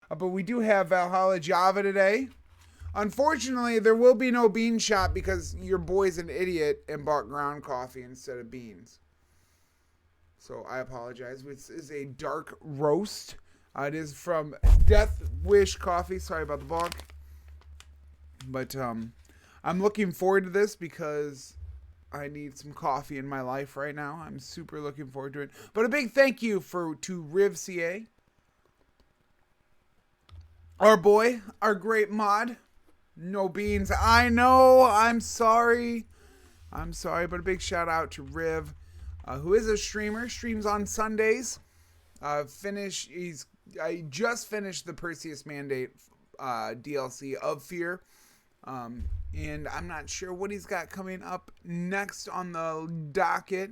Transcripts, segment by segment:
But we do have Valhalla Java today. Unfortunately, there will be no bean shop because your boy's an idiot and bought ground coffee instead of beans. So I apologize. This is a dark roast. It is from Death Wish Coffee. Sorry about the vlog. But I'm looking forward to this because I need some coffee in my life right now. I'm super looking forward to it. But a big thank you to Riv CA. Our boy, our great mod. No beans. I know. I'm sorry. But a big shout out to Riv, who is a streamer. Streams on Sundays. I just finished the Perseus Mandate DLC of Fear. And I'm not sure what he's got coming up next on the docket.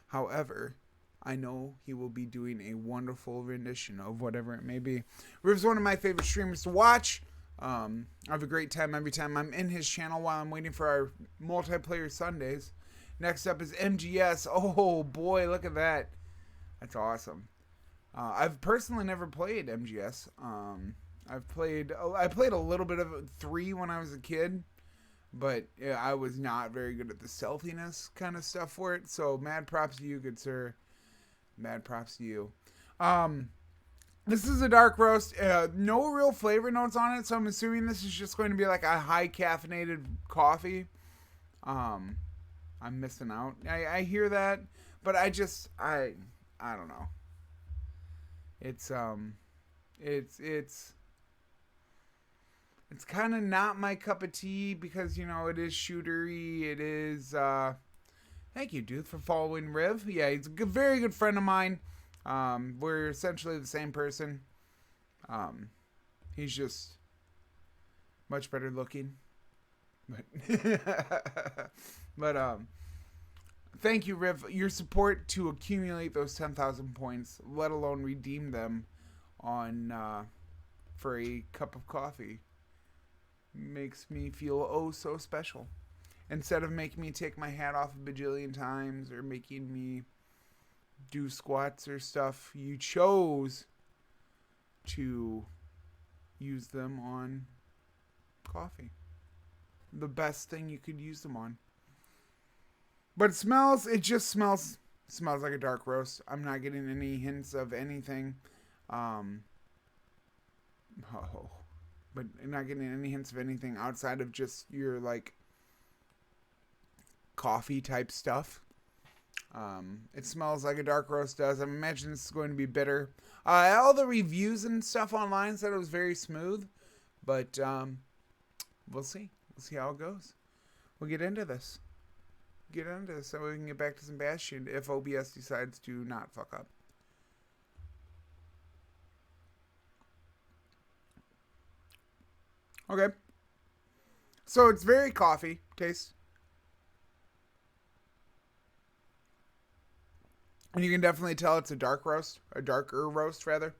However, I know he will be doing a wonderful rendition of whatever it may be. Riv's one of my favorite streamers to watch. I have a great time every time I'm in his channel while I'm waiting for our multiplayer Sundays. Next up is MGS. Oh boy, look at that. That's awesome. I've personally never played MGS. I played a little bit of 3 when I was a kid, but yeah, I was not very good at the stealthiness kind of stuff for it. So mad props to you, good sir. Mad props to you. This is a dark roast. No real flavor notes on it, so I'm assuming this is just going to be like a high caffeinated coffee. I'm missing out. I hear that, but I don't know. It's kind of not my cup of tea because, you know, it is shootery. It is, thank you, dude, for following Riv. Yeah, he's a very good friend of mine. We're essentially the same person. He's just much better looking. But thank you, Riv. Your support to accumulate those 10,000 points, let alone redeem them on for a cup of coffee, makes me feel oh so special. Instead of making me take my hat off a bajillion times or making me do squats or stuff, you chose to use them on coffee. The best thing you could use them on. But it just smells like a dark roast. I'm not getting any hints of anything. But not getting any hints of anything outside of just your like coffee type stuff. It smells like a dark roast does. I imagine this is going to be bitter. All the reviews and stuff online said it was very smooth, but we'll see. We'll see how it goes. We'll get into this. So we can get back to some Bastion if OBS decides to not fuck up. Okay. So it's very coffee taste. And you can definitely tell it's a darker roast rather.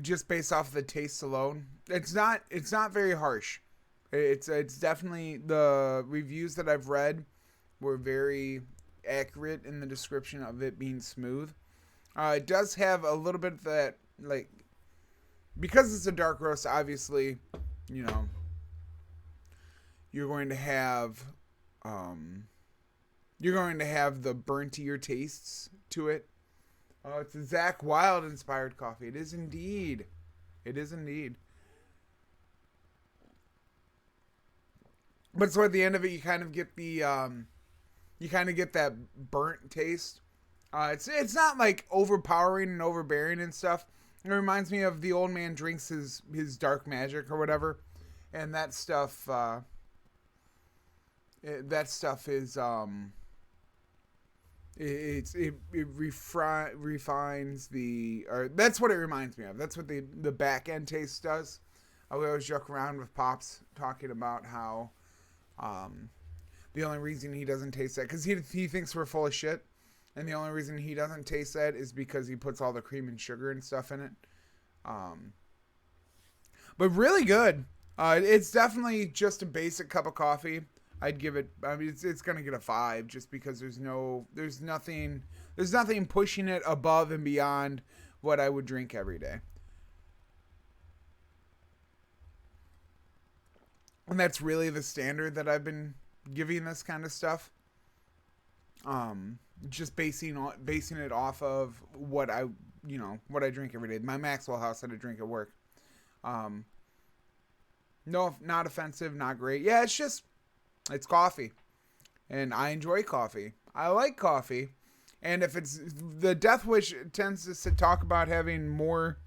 Just based off the taste alone. It's not very harsh. It's definitely, the reviews that I've read were very accurate in the description of it being smooth. It does have a little bit of that, like, because it's a dark roast, obviously, you know, you're going to have the burnt-ear tastes to it. Oh, it's a Zach Wilde inspired coffee. It is indeed. But so at the end of it, you kind of get that burnt taste. It's not like overpowering and overbearing and stuff. It reminds me of the old man drinks his dark magic or whatever, and that stuff is it refines or that's what it reminds me of. That's what the back end taste does. We always joke around with Pops talking about how the only reason he doesn't taste that, because he thinks we're full of shit, and the only reason he doesn't taste that is because he puts all the cream and sugar and stuff in it. But really good. It's definitely just a basic cup of coffee. I'd give it, I mean, it's gonna get a 5 just because there's nothing pushing it above and beyond what I would drink every day. And that's really the standard that I've been giving this kind of stuff. Just basing it off of what I drink every day. My Maxwell House that I drink at work. No, not offensive, not great. Yeah, it's coffee, and I enjoy coffee. I like coffee, and if it's the Death Wish tends to talk about having more,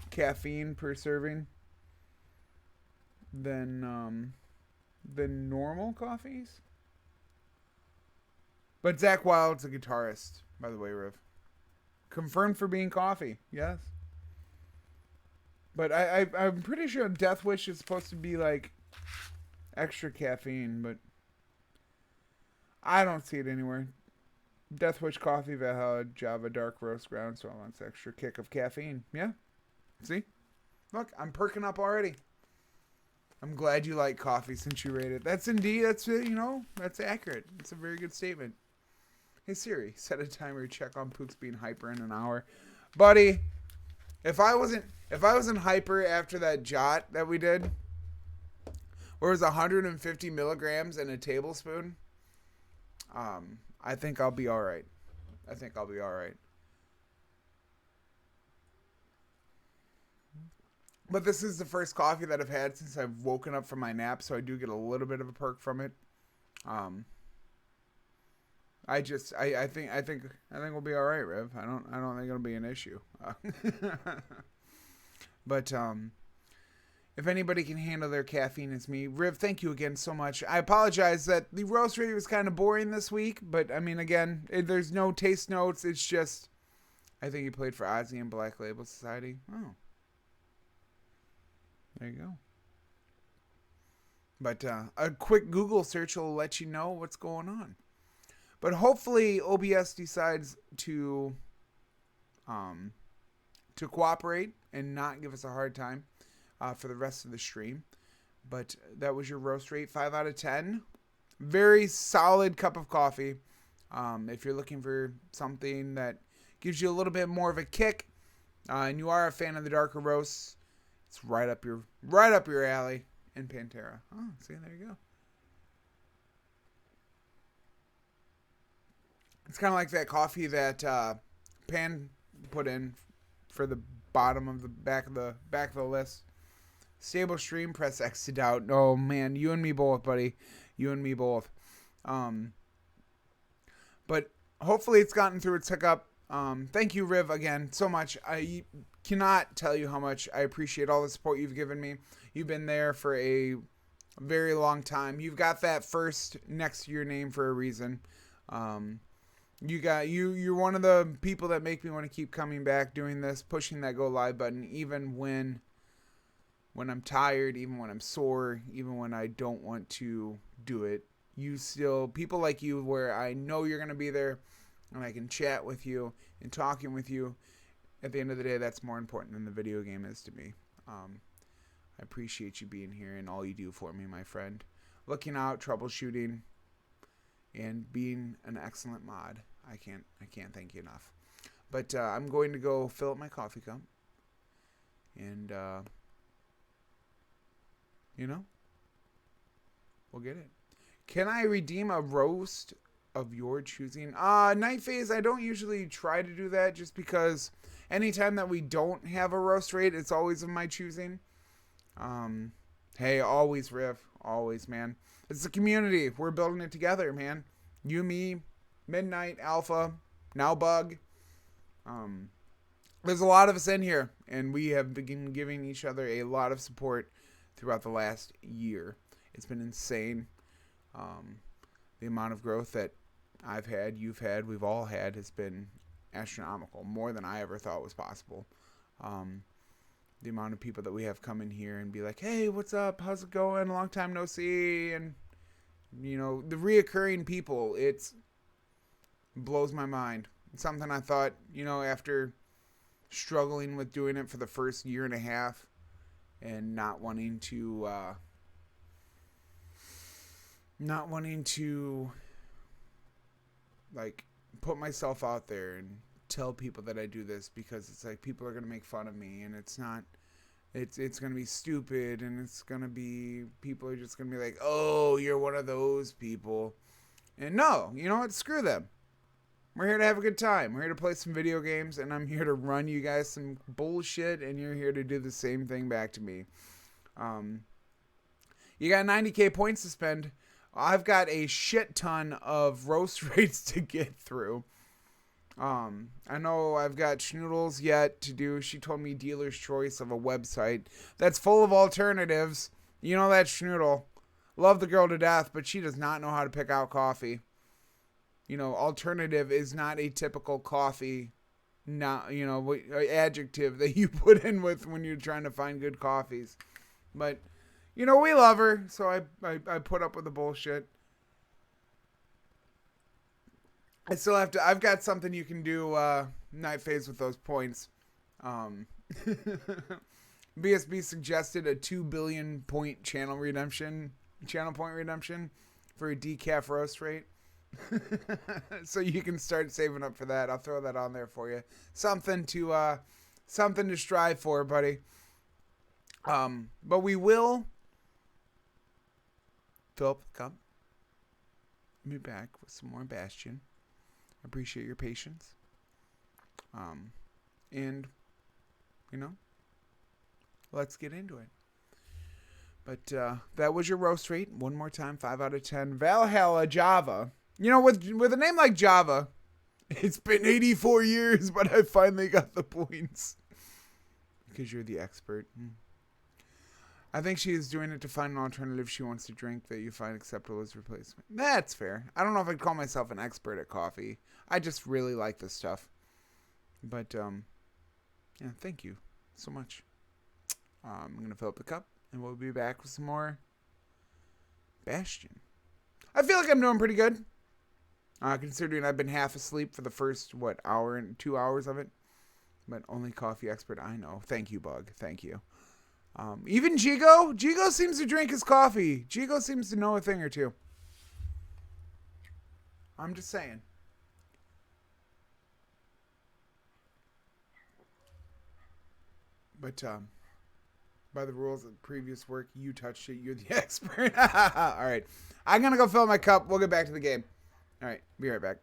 caffeine per serving than normal coffees. But Zach Wild's a guitarist, by the way, Riv. Confirmed for being coffee, yes. But I'm pretty sure Death Wish is supposed to be like extra caffeine, but I don't see it anywhere. Death Wish coffee, Valhalla, Java, dark roast ground, so I want an extra kick of caffeine. Yeah, see? Look, I'm perking up already. I'm glad you like coffee since you rate it. That's accurate. It's a very good statement. Hey Siri, set a timer to check on Pooks being hyper in an hour. Buddy, if I wasn't hyper after that jot that we did, where it was 150 milligrams in a tablespoon, I think I'll be all right. But this is the first coffee that I've had since I've woken up from my nap, so I do get a little bit of a perk from it. I think we'll be all right, Rev. I don't think it'll be an issue. But if anybody can handle their caffeine, it's me. Riv, thank you again so much. I apologize that the roast review was kind of boring this week, but I mean, again, there's no taste notes. It's just, I think he played for Ozzy and Black Label Society. Oh, there you go. But a quick Google search will let you know what's going on. But hopefully OBS decides to cooperate and not give us a hard time for the rest of the stream. But that was your roast rate, 5 out of 10. Very solid cup of coffee. If you're looking for something that gives you a little bit more of a kick, and you are a fan of the darker roasts, it's right up your alley in Pantera. Oh, see, there you go. It's kind of like that coffee that Pan put in for the bottom of the back of the list. Stable stream, press X to doubt. Oh man, you and me both, buddy. You and me both. But hopefully it's gotten through its hiccup. Thank you, Riv, again so much. I cannot tell you how much I appreciate all the support you've given me. You've been there for a very long time. You've got that first next to your name for a reason. You're one of the people that make me want to keep coming back, doing this, pushing that go live button, even when I'm tired, even when I'm sore, even when I don't want to do it. People like you, where I know you're going to be there and I can chat with you and talking with you. At the end of the day, that's more important than the video game is to me. I appreciate you being here and all you do for me, my friend. Looking out, troubleshooting, and being an excellent mod. I can't thank you enough. But I'm going to go fill up my coffee cup. And, we'll get it. Can I redeem a roast of your choosing? Night Phase, I don't usually try to do that just because anytime that we don't have a roast rate, it's always of my choosing. Hey, always, Riv. Always, man. It's a community. We're building it together, man. You, me, Midnight, Alpha, now Bug. There's a lot of us in here, and we have been giving each other a lot of support throughout the last year. It's been insane. The amount of growth that I've had, you've had, we've all had has been astronomical. More than I ever thought was possible. The amount of people that we have come in here and be like, hey, what's up? How's it going? Long time no see. And, the reoccurring people, it blows my mind. It's something I thought, after struggling with doing it for the first year and a half and not wanting to like put myself out there and tell people that I do this because it's like people are gonna make fun of me, and it's not. It's gonna be stupid, and it's gonna be people are just gonna be like, oh, you're one of those people, and no, you know what? Screw them. We're here to have a good time. We're here to play some video games, and I'm here to run you guys some bullshit, and you're here to do the same thing back to me. You got 90k points to spend. I've got a shit ton of roast rates to get through. I know I've got Schnoodles yet to do. She told me dealer's choice of a website that's full of alternatives. You know that Schnoodle. Love the girl to death, but she does not know how to pick out coffee. You know, alternative is not a typical coffee, adjective that you put in with when you're trying to find good coffees. But, we love her, so I put up with the bullshit. I still have to. I've got something you can do night phase with those points. BSB suggested a 2 billion point channel point redemption for a decaf roast rate. So you can start saving up for that. I'll throw that on there for you. Something to strive for, buddy. But we will fill up the cup. Be back with some more Bastion. Appreciate your patience. And, let's get into it. But that was your roast rate. One more time, 5 out of 10. Valhalla Java. With a name like Java, it's been 84 years, but I finally got the points. Because you're the expert. I think she is doing it to find an alternative she wants to drink that you find acceptable as replacement. That's fair. I don't know if I'd call myself an expert at coffee. I just really like this stuff. But, thank you so much. I'm going to fill up the cup, and we'll be back with some more Bastion. I feel like I'm doing pretty good. Considering I've been half asleep for the first, hour and 2 hours of it. But only coffee expert I know. Thank you, Bug. Thank you. Even Jigo? Jigo seems to drink his coffee. Jigo seems to know a thing or two. I'm just saying. But, by the rules of previous work, you touched it. You're the expert. All right. I'm going to go fill my cup. We'll get back to the game. All right. Be right back.